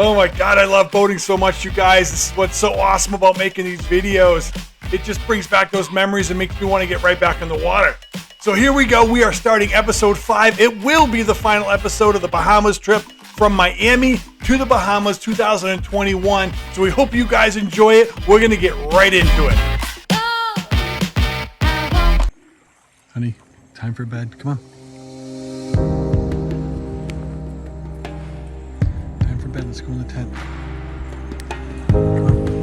Oh my God, I love boating so much, you guys. This is what's so awesome about making these videos. It just brings back those memories and makes me want to get right back in the water. So here we go. We are starting episode 5. It will be the final episode of the Bahamas trip from Miami to the Bahamas 2021. So we hope you guys enjoy it. We're going to get right into it. Honey, time for bed. Come on. Time for bed. Let's go in the tent.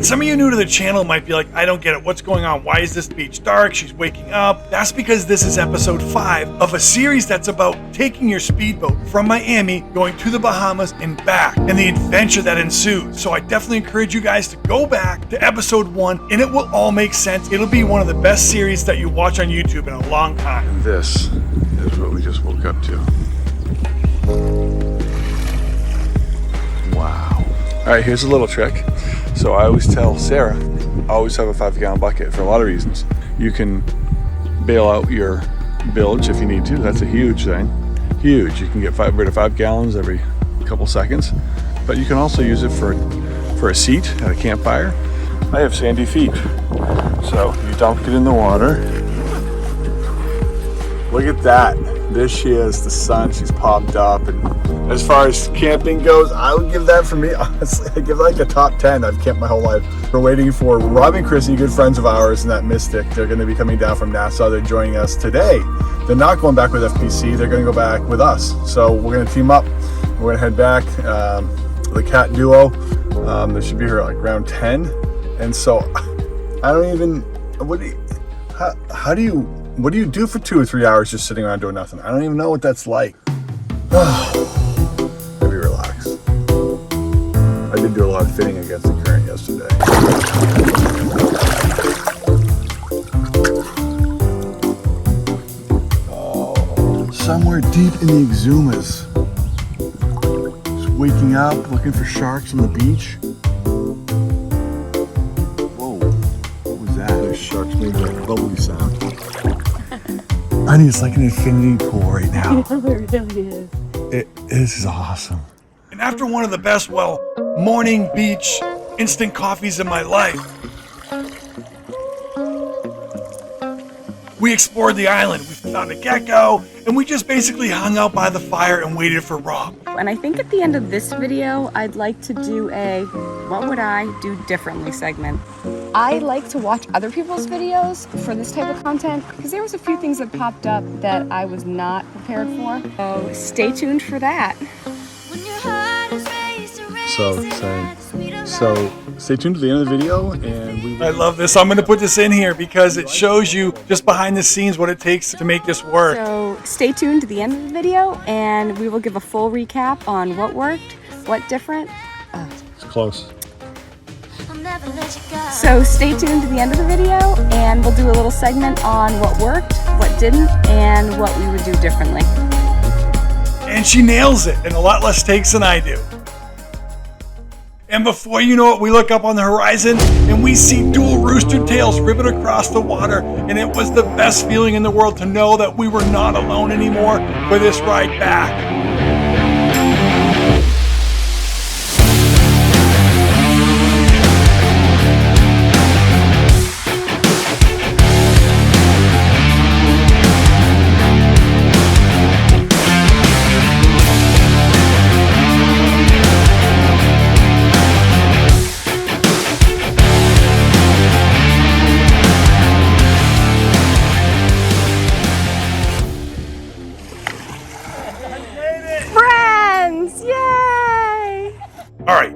Some of you new to the channel might be like, I don't get it. What's going on? Why is this beach dark? She's waking up. That's because this is episode 5 of a series that's about taking your speedboat from Miami, going to the Bahamas and back, and the adventure that ensues. So I definitely encourage you guys to go back to episode 1, and it will all make sense. It'll be one of the best series that you watch on YouTube in a long time. And this is what we just woke up to. Wow. All right, here's a little trick. So I always tell Sarah, always have a 5-gallon bucket for a lot of reasons. You can bail out your bilge if you need to. That's a huge thing. Huge. You can get rid of 5 gallons every couple seconds. But you can also use it for a seat at a campfire. I have sandy feet. So you dump it in the water. Look at that. There she is, the sun. She's popped up. And as far as camping goes, I would give that, for me, honestly, I give like a top 10. I've camped my whole life. We're waiting for Rob and Chrissy, good friends of ours, and that Mystic. They're going to be coming down from Nassua. They're joining us today. They're not going back with FPC. They're going to go back with us. So we're going to team up. We're going to head back. The cat duo. They should be here like around 10. And so I don't even, what do you do for 2 or 3 hours just sitting around doing nothing? I don't even know what that's like. Maybe relax. I did do a lot of fitting against the current yesterday. Oh, somewhere deep in the Exumas. Just waking up, looking for sharks on the beach. Whoa, what was that? There's sharks making a bubbly sound. Honey, it's like an infinity pool right now. It really is. This is awesome. And after one of the best, morning beach instant coffees in my life, we explored the island. We found a gecko, and we just basically hung out by the fire and waited for Rob. And I think at the end of this video, I'd like to do a what would I do differently segment. I like to watch other people's videos for this type of content because there was a few things that popped up that I was not prepared for. So stay tuned for that. So excited. So stay tuned to the end of the video, and I love this. I'm going to put this in here because it shows you just behind the scenes what it takes to make this work. So stay tuned to the end of the video, and we will give a full recap on what worked, what different. It's close. So stay tuned to the end of the video, and we'll do a little segment on what worked, what didn't, and what we would do differently. And she nails it in a lot less takes than I do. And before you know it, we look up on the horizon and we see dual rooster tails ribbon across the water. And it was the best feeling in the world to know that we were not alone anymore for this ride back.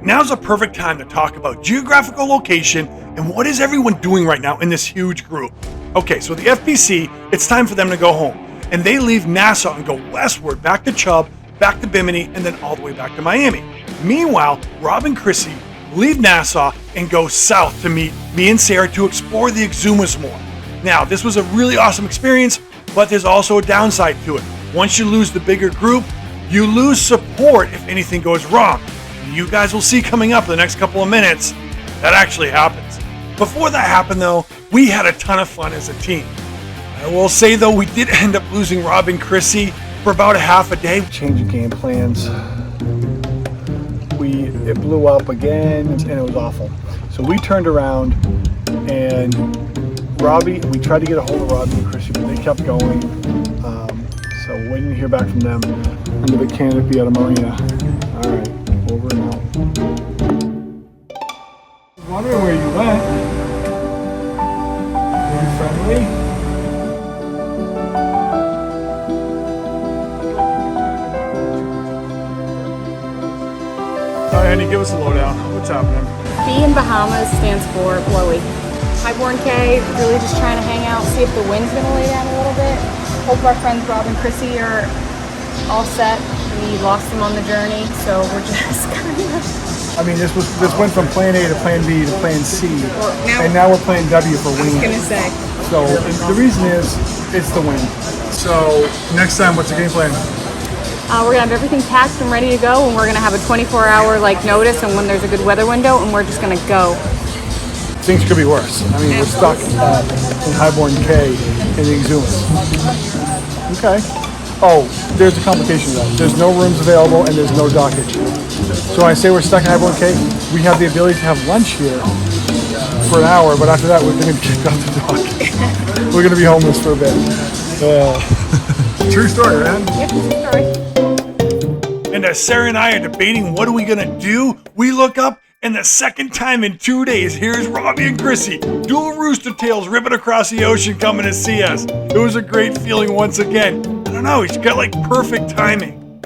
Now's a perfect time to talk about geographical location and what is everyone doing right now in this huge group. Okay, so the FPC, it's time for them to go home. And they leave Nassau and go westward, back to Chubb, back to Bimini, and then all the way back to Miami. Meanwhile, Rob and Chrissy leave Nassau and go south to meet me and Sarah to explore the Exumas more. Now, this was a really awesome experience, but there's also a downside to it. Once you lose the bigger group, you lose support if anything goes wrong. You guys will see coming up in the next couple of minutes that actually happens. Before that happened though, we had a ton of fun as a team. I will say though, we did end up losing Rob and Chrissy for about a half a day. Changing game plans. We it blew up again, and it was awful. So we turned around, and we tried to get a hold of Robbie and Chrissy, but they kept going. So waiting to hear back from them under the canopy at a marina. All right, over and out. Wondering where you went. Are you friendly? All right, honey, give us a lowdown. What's happening? B in Bahamas stands for blowy. Highborn K, really just trying to hang out, see if the wind's gonna lay down a little bit. Hope our friends Rob and Chrissy are all set. We lost them on the journey, so we're just kind of... I mean, this went from plan A to plan B to plan C, and now we're playing W for wing. I was gonna say. So the reason is, it's the wind. So next time, what's the game plan? We're gonna have everything packed and ready to go, and we're gonna have a 24-hour notice, and when there's a good weather window, and we're just gonna go. Things could be worse. I mean, we're stuck in Highborn K in the Exuma. Okay. Oh, there's a complication though. There's no rooms available and there's no dockage. So when I say we're stuck in Highborn K, we have the ability to have lunch here for an hour, but after that we're going to be kicked off the dock. We're going to be homeless for a bit. True story, man. Yep, true story. And as Sarah and I are debating what are we gonna do, we look up, and the second time in 2 days, here's Robbie and Chrissy, dual rooster tails ripping across the ocean coming to see us. It was a great feeling once again. I don't know, he's got perfect timing.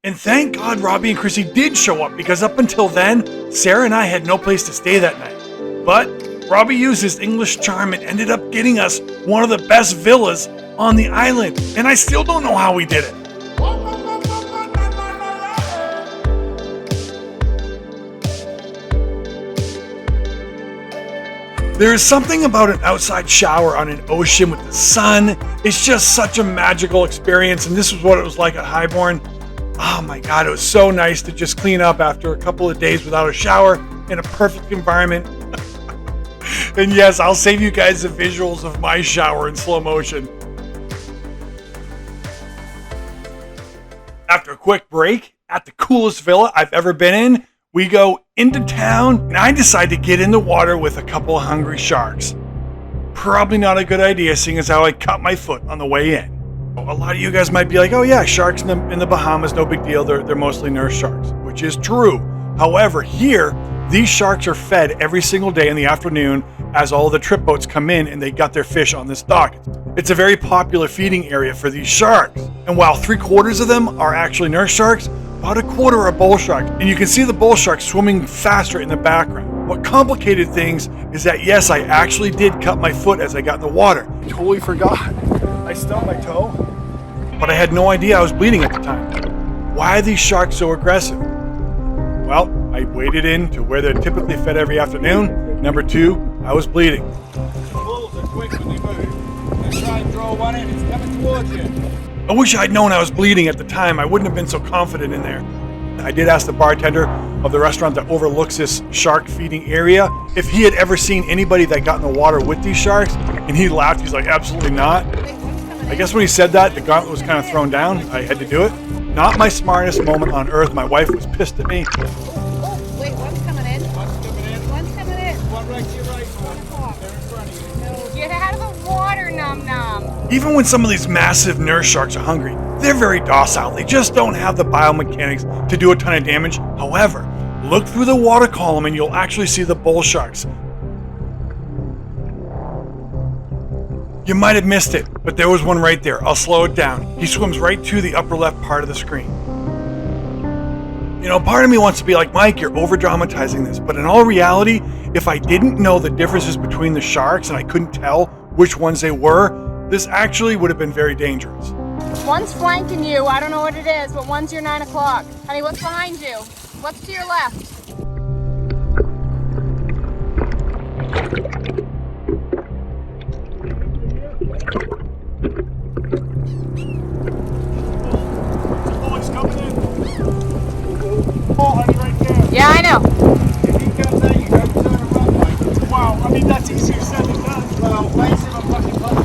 And thank God Robbie and Chrissy did show up, because up until then, Sarah and I had no place to stay that night. But Robbie used his English charm and ended up getting us one of the best villas on the island. And I still don't know how we did it. There is something about an outside shower on an ocean with the sun. It's just such a magical experience, and this is what it was like at Highborn. Oh my God, it was so nice to just clean up after a couple of days without a shower in a perfect environment. And yes, I'll save you guys the visuals of my shower in slow motion. After a quick break at the coolest villa I've ever been in, we go into town, and I decide to get in the water with a couple of hungry sharks. Probably not a good idea, seeing as how I cut my foot on the way in. A lot of you guys might be like, oh yeah, sharks in the Bahamas, no big deal. They're mostly nurse sharks, which is true. However, here, these sharks are fed every single day in the afternoon as all the trip boats come in and they got their fish on this dock. It's a very popular feeding area for these sharks. And while 3/4 of them are actually nurse sharks, about 1/4 are bull sharks, and you can see the bull sharks swimming faster in the background. What complicated things is that yes, I actually did cut my foot as I got in the water. I totally forgot. I stubbed my toe, but I had no idea I was bleeding at the time. Why are these sharks so aggressive? Well, I waded in to where they're typically fed every afternoon. Number 2, I was bleeding. The bulls are quick when they move. They try and draw one in, it's coming towards you. I wish I'd known I was bleeding at the time. I wouldn't have been so confident in there. I did ask the bartender of the restaurant that overlooks this shark feeding area if he had ever seen anybody that got in the water with these sharks, and he laughed. He's like, absolutely not. I guess when he said that, the gauntlet was kind of thrown down. I had to do it. Not my smartest moment on earth. My wife was pissed at me. Oh, wait, one's coming in. One's coming in. One's coming in. One right to your right, one. They're in front of you. Get out of the water, num num. Even when some of these massive nurse sharks are hungry, they're very docile. They just don't have the biomechanics to do a ton of damage. However, look through the water column and you'll actually see the bull sharks. You might have missed it, but there was one right there. I'll slow it down. He swims right to the upper left part of the screen. You know, part of me wants to be like, Mike, you're over-dramatizing this. But in all reality, if I didn't know the differences between the sharks and I couldn't tell which ones they were, this actually would have been very dangerous. One's flanking you. I don't know what it is, but one's your 9 o'clock. Honey, what's behind you? What's to your left? Oh, he's coming in. Oh, honey, right there. Yeah, I know. If he comes out, you go turn around, Mike. Wow, I mean, that's easier said than done. Well, face him a fucking punch.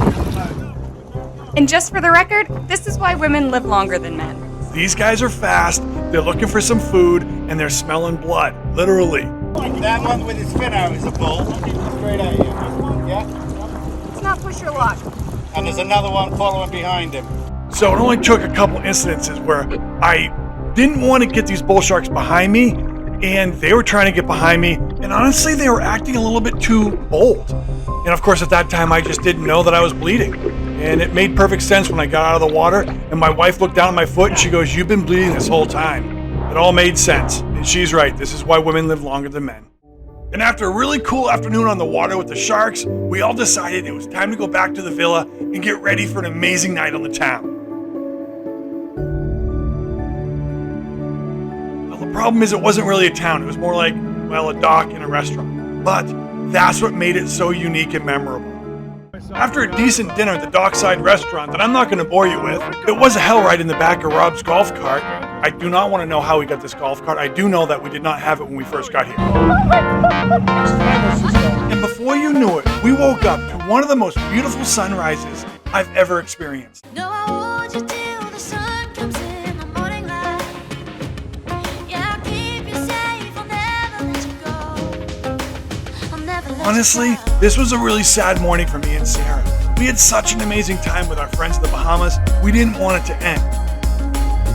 And just for the record, this is why women live longer than men. These guys are fast, they're looking for some food, and they're smelling blood, literally. That one with his fin out is a bull. Straight at you. Yeah. Let's not push your luck. And there's another one following behind him. So it only took a couple incidences where I didn't want to get these bull sharks behind me, and they were trying to get behind me, and honestly, they were acting a little bit too bold. And of course, at that time, I just didn't know that I was bleeding. And it made perfect sense when I got out of the water, and my wife looked down at my foot, and she goes, "You've been bleeding this whole time." It all made sense, and she's right. This is why women live longer than men. And after a really cool afternoon on the water with the sharks, we all decided it was time to go back to the villa and get ready for an amazing night on the town. Well, the problem is it wasn't really a town. It was more like, well, a dock and a restaurant. But that's what made it so unique and memorable. After a decent dinner at the dockside restaurant that I'm not going to bore you with, it was a hell ride in the back of Rob's golf cart. I do not want to know how we got this golf cart. I do know that we did not have it when we first got here. And before you knew it, we woke up to one of the most beautiful sunrises I've ever experienced. No, I want you till the sun comes in the morning light. Yeah, I'll keep you safe, I'll never let you go. I'll never let you Honestly, go. this was a really sad morning for me and Sarah. We had such an amazing time with our friends in the Bahamas, we didn't want it to end.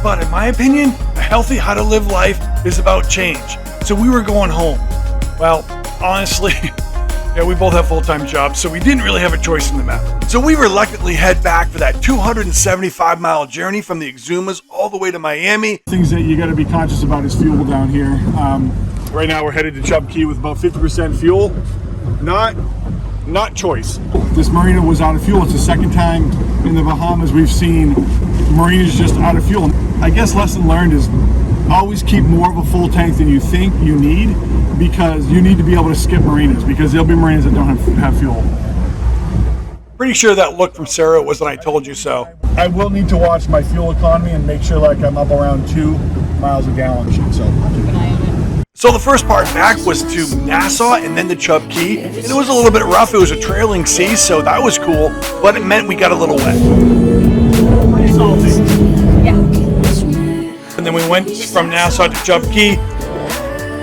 But in my opinion, a healthy how to live life is about change. So we were going home. Well, honestly, yeah, we both have full-time jobs, so we didn't really have a choice in the matter. So we reluctantly head back for that 275-mile journey from the Exumas all the way to Miami. Things that you got to be conscious about is fuel down here. Right now we're headed to Chub Key with about 50% fuel. Not choice. This marina was out of fuel. It's the second time in the Bahamas we've seen marinas just out of fuel. I guess lesson learned is always keep more of a full tank than you think you need, because you need to be able to skip marinas, because there'll be marinas that don't have fuel. Pretty sure that look from Sarah was when I told you so. I will need to watch my fuel economy and make sure like I'm up around 2 miles a gallon. So the first part back was to Nassua and then to Chub Key, and it was a little bit rough. It was a trailing sea, so that was cool, but it meant we got a little wet. Pretty salty. And then we went from Nassau to Chub Key,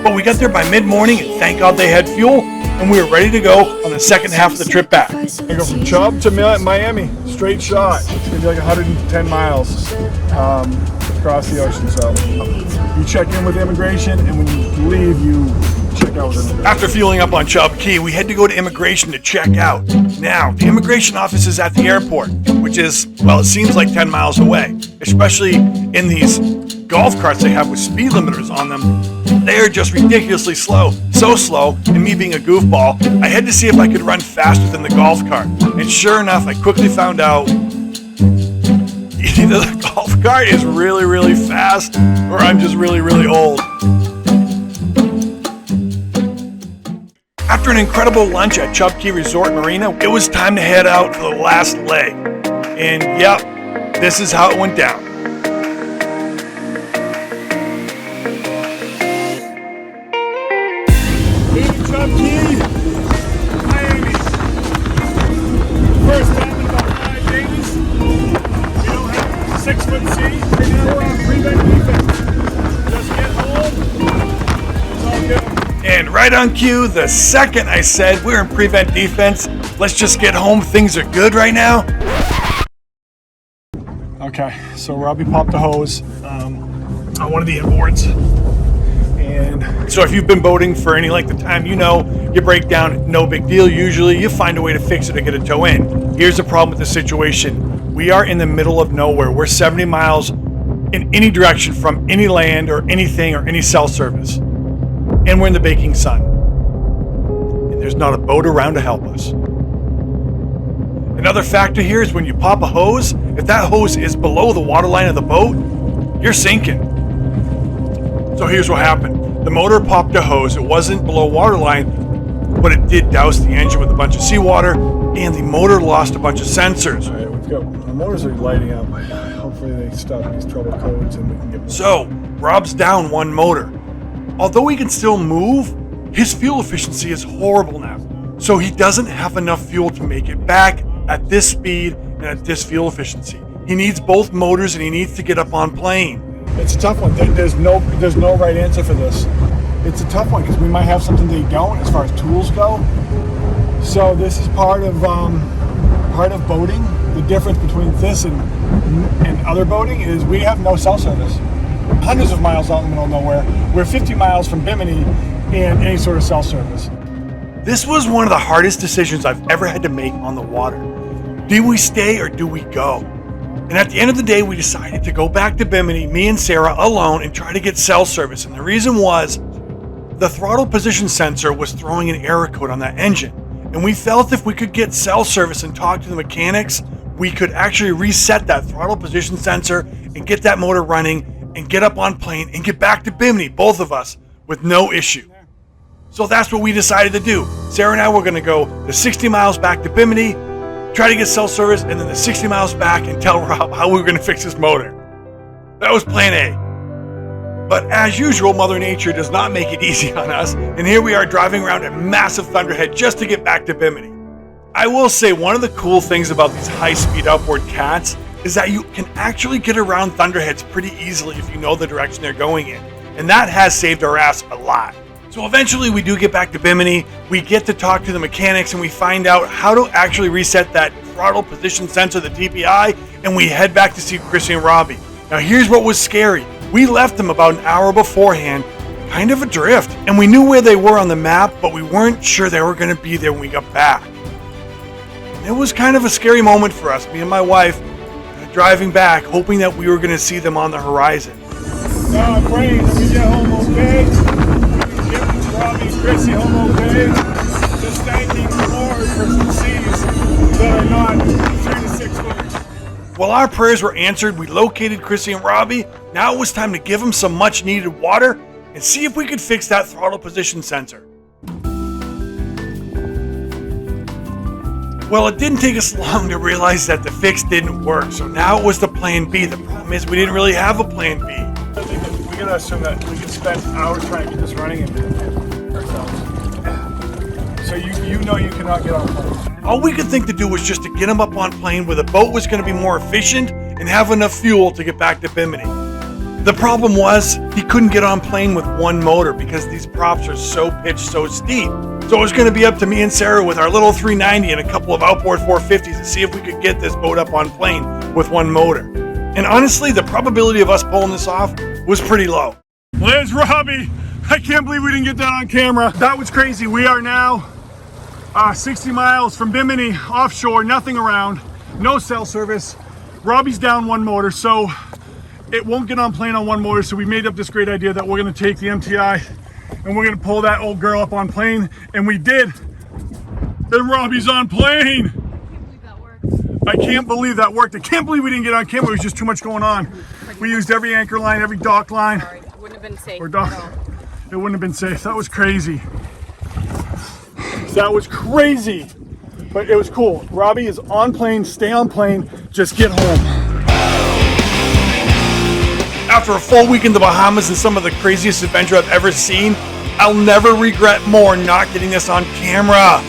but we got there by mid-morning, and thank God they had fuel, and we were ready to go on the second half of the trip back. I go from Chubb to Miami, straight shot. It's gonna be like 110 miles across the ocean. So you check in with immigration, and when you leave, you check out with immigration. After fueling up on Chub Key, we had to go to immigration to check out. Now, the immigration office is at the airport, which is, well, it seems like 10 miles away, especially in these golf carts they have with speed limiters on them. They are just ridiculously slow, so slow, and me being a goofball, I had to see if I could run faster than the golf cart. And sure enough, I quickly found out either the golf cart is really, really fast, or I'm just really, really old. After an incredible lunch at Chub Key Resort Marina, it was time to head out for the last leg. And yep, this is how it went down. Chub Key, Miami. First time in about 5 days. We don't have 6-foot sea. Right now we're on prevent defense. Just get home. It's all good. And right on cue, the second I said we're in prevent defense, let's just get home, things are good right now. Okay, so Robbie popped a hose on one of the inboards. And So if you've been boating for any length of time, you know you break down, no big deal. Usually you find a way to fix it or get a tow in. Here's the problem with the situation. We are in the middle of nowhere. We're 70 miles in any direction from any land or anything or any cell service. And we're in the baking sun. And there's not a boat around to help us. Another factor here is when you pop a hose, if that hose is below the waterline of the boat, you're sinking. So here's what happened. The motor popped a hose. It wasn't below waterline, but it did douse the engine with a bunch of seawater, and the motor lost a bunch of sensors. all right, we've got the motors are lighting up. Hopefully they stop these trouble codes and we can get. So Rob's down one motor. Although he can still move, his fuel efficiency is horrible now. So he doesn't have enough fuel to make it back at this speed and at this fuel efficiency. He He needs both motors and he needs to get up on plane. It's a tough one. There's no right answer for this. It's a tough one because we might have something they don't as far as tools go. So this is part of boating. The difference between this and other boating is we have no cell service. Hundreds of miles out in the middle of nowhere. We're 50 miles from Bimini and any sort of cell service. This was one of the hardest decisions I've ever had to make on the water. Do we stay or do we go? And at the end of the day, we decided to go back to Bimini, me and Sarah alone, and try to get cell service. And the reason was the throttle position sensor was throwing an error code on that engine. And we felt if we could get cell service and talk to the mechanics, we could actually reset that throttle position sensor and get that motor running and get up on plane and get back to Bimini, both of us, with no issue. So that's what we decided to do. Sarah and I were going to go the 60 miles back to Bimini, try to get cell service, and then the 60 miles back and tell Rob how we were going to fix his motor. That was plan A. But as usual, Mother Nature does not make it easy on us, and here we are driving around a massive thunderhead just to get back to Bimini. I will say one of the cool things about these high-speed outboard cats is that you can actually get around thunderheads pretty easily if you know the direction they're going in. And that has saved our ass a lot. So eventually we do get back to Bimini, we get to talk to the mechanics and we find out how to actually reset that throttle position sensor, the TPI, and we head back to see Chrissy and Robbie. Now here's what was scary. We left them about an hour beforehand, kind of adrift, and we knew where they were on the map, but we weren't sure they were going to be there when we got back. And it was kind of a scary moment for us, me and my wife, driving back, hoping that we were going to see them on the horizon. Now I'm praying that we get home okay. We get Robbie and Chrissy home okay. Just thanking the Lord for some seas that are not 3 to 6 foot. While our prayers were answered, we located Chrissy and Robbie. Now it was time to give them some much needed water and see if we could fix that throttle position sensor. Well, it didn't take us long to realize that the fix didn't work, so now it was the plan B. The problem is we didn't really have a plan B. I think that we gotta assume that we could spend hours trying to get this running and ourselves. So you know you cannot get on plane. All we could think to do was just to get him up on plane where the boat was going to be more efficient and have enough fuel to get back to Bimini. The problem was he couldn't get on plane with one motor because these props are so pitched so steep. So it was going to be up to me and Sarah with our little 390 and a couple of outboard 450s to see if we could get this boat up on plane with one motor. And honestly, the probability of us pulling this off was pretty low. There's Robbie. I can't believe we didn't get that on camera. That was crazy. We are now 60 miles from Bimini, offshore, nothing around, no cell service. Robbie's down one motor, so it won't get on plane on one motor. So we made up this great idea that we're going to take the MTI and we're going to pull that old girl up on plane, and we did. Then Robbie's on plane. I can't believe that worked. I can't believe we didn't get on camera. There was just too much going on. We used every anchor line, every dock line. Sorry, it wouldn't have been safe Or at dock. all. It wouldn't have been safe. That was crazy. That was crazy. But it was cool. Robbie is on plane, stay on plane, just get home. After a full week in the Bahamas and some of the craziest adventure I've ever seen, I'll never regret more not getting this on camera.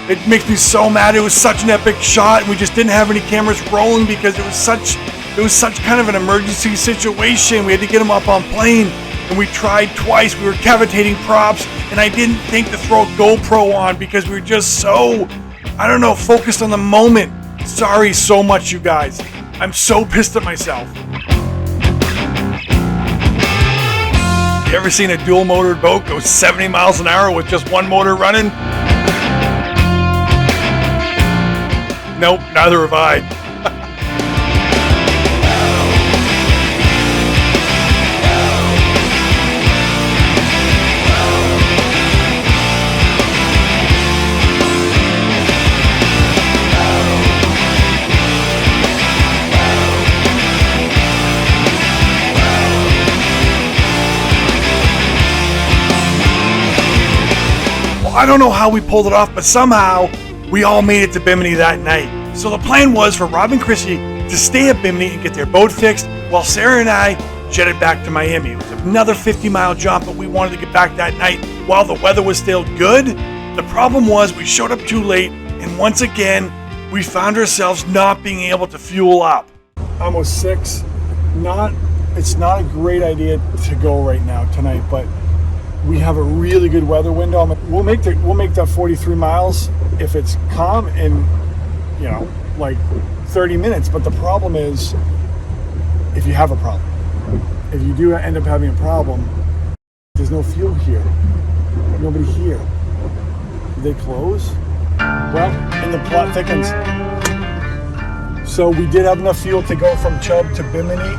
It makes me so mad. It was such an epic shot, and we just didn't have any cameras rolling because it was such kind of an emergency situation. We had to get him up on plane, and we tried twice. We were cavitating props, and I didn't think to throw a GoPro on because we were just so, I don't know, focused on the moment. Sorry so much, you guys. I'm so pissed at myself. You ever seen a dual motored boat go 70 miles an hour with just one motor running? Nope, neither have I. I don't know how we pulled it off, but somehow we all made it to Bimini that night. So the plan was for Rob and Chrissy to stay at Bimini and get their boat fixed while Sarah and I jetted back to Miami. It was another 50-mile jump, but we wanted to get back that night while the weather was still good. The problem was we showed up too late, and once again, we found ourselves not being able to fuel up. almost 6. It's not a great idea to go right now tonight, but we have a really good weather window. We'll make that 43 miles if it's calm in, like 30 minutes. But the problem is, if you have a problem, if you do end up having a problem, there's no fuel here. Nobody here. Did they close? Well, and the plot thickens. So we did have enough fuel to go from Chubb to Bimini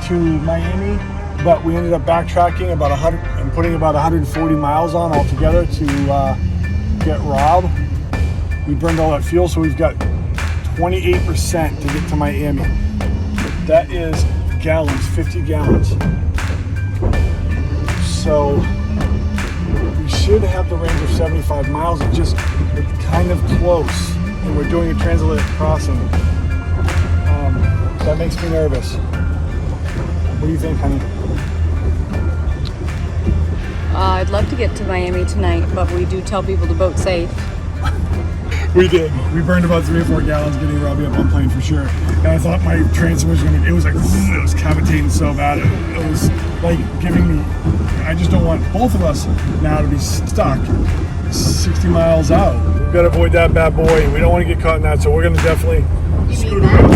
to Miami, but we ended up backtracking about 100 and putting about 140 miles on altogether to get Rob. We burned all that fuel, so we've got 28% to get to Miami. That is gallons, 50 gallons. So we should have the range of 75 miles. It's kind of close, and we're doing a transatlantic crossing. That makes me nervous. What do you think, honey? I'd love to get to Miami tonight, but we do tell people to boat safe. We did. We burned about 3 or 4 gallons getting Robbie up on plane for sure. And I thought my transfer was it was like, it was cavitating so bad. It was like giving me, I just don't want both of us now to be stuck 60 miles out. We've got to avoid that bad boy. We don't want to get caught in that, so we're going to definitely scoot around.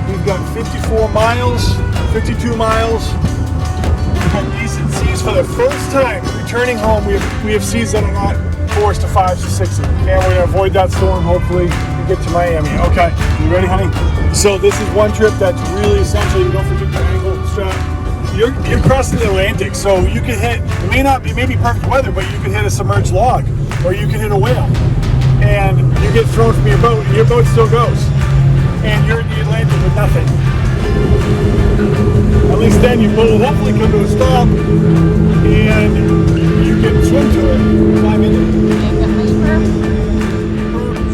We've got 54 miles, 52 miles. We've got decent seas for the first time. Returning home, we have seas that are not 4s to 5s to 6s. And we're going to avoid that storm, hopefully, and get to Miami. Okay, you ready, honey? So this is one trip that's really essential. You don't forget your angle strap. You're crossing the Atlantic, so you can hit, it may be perfect weather, but you can hit a submerged log, or you can hit a whale. And you get thrown from your boat still goes. And you're in the Atlantic with nothing. At least then your boat will hopefully come to a stop and you can swim to it, climb into it.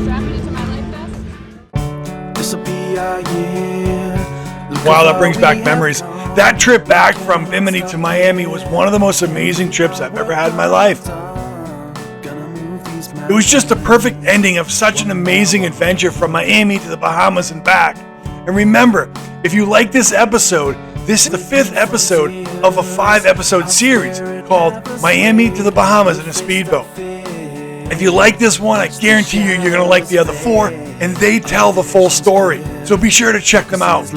Strap it into my life vest. This'll be our year. Wow, that brings back memories. That trip back from Bimini to Miami was one of the most amazing trips I've ever had in my life. It was just a perfect ending of such an amazing adventure from Miami to the Bahamas and back. And remember, if you like this episode, this is the 5th episode of a 5-episode series called Miami to the Bahamas in a Speedboat. If you like this one, I guarantee you're going to like the other 4, and they tell the full story. So be sure to check them out.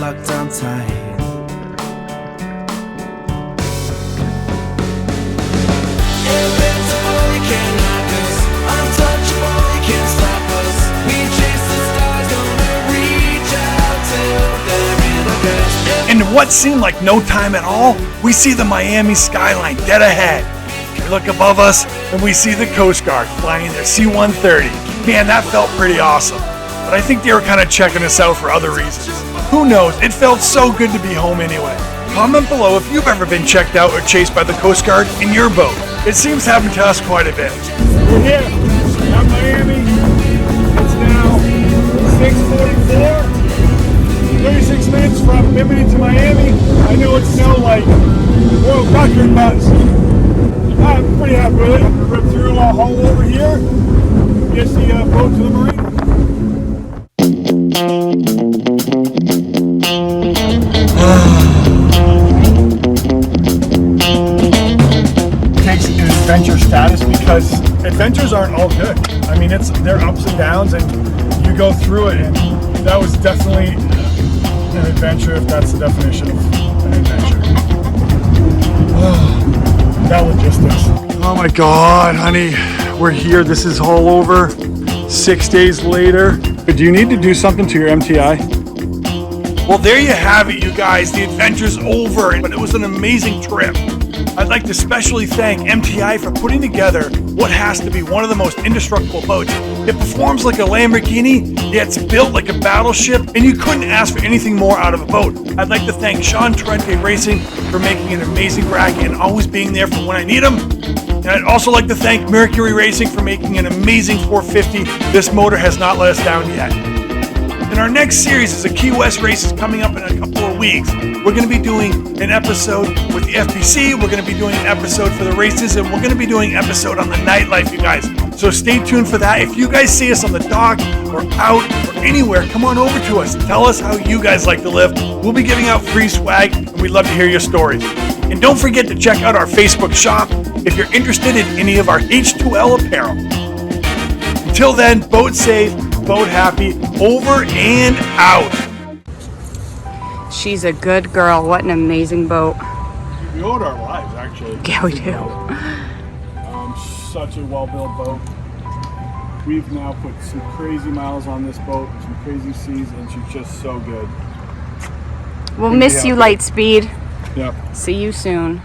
And in what seemed like no time at all, we see the Miami skyline dead ahead. We look above us and we see the Coast Guard flying their C-130. Man, that felt pretty awesome. But I think they were kind of checking us out for other reasons. Who knows? It felt so good to be home anyway. Comment below if you've ever been checked out or chased by the Coast Guard in your boat. It seems to happen to us quite a bit. We're here at Miami. It's now 6:44. 36 minutes from Bimini to Miami. I know it's no world record, but I'm pretty happy with it. Rip through Howe over here. Get the boat to the marina. Takes an adventure status because adventures aren't all good. I mean, they're ups and downs, and you go through it, and that was definitely an adventure, if that's the definition of an adventure. That logistics. Oh my God, honey, we're here. This is all over. 6 days later. Do you need to do something to your MTI? Well, there you have it, you guys. The adventure's over, but it was an amazing trip. I'd like to especially thank MTI for putting together what has to be one of the most indestructible boats. It performs like a Lamborghini, yet it's built like a battleship, and you couldn't ask for anything more out of a boat. I'd like to thank Shaun Torrente Racing for making an amazing bracket and always being there for when I need them. And I'd also like to thank Mercury Racing for making an amazing 450. This motor has not let us down yet. And our next series is a Key West race is coming up in a couple of weeks. weeks, we're going to be doing an episode with the FPC. We're going to be doing an episode for the races, and we're going to be doing an episode on the nightlife, you guys. So stay tuned for that. If you guys see us on the dock or out or anywhere, come on over to us. Tell us how you guys like to live. We'll be giving out free swag, and we'd love to hear your stories. And don't forget to check out our Facebook shop if you're interested in any of our H2L apparel. Until then, boat safe, boat happy, over and out. She's a good girl. What an amazing boat. We owed our lives, actually. Yeah, we do. Such a well-built boat. We've now put some crazy miles on this boat, some crazy seas, and she's just so good. We'll miss you, Lightspeed. Yep. See you soon.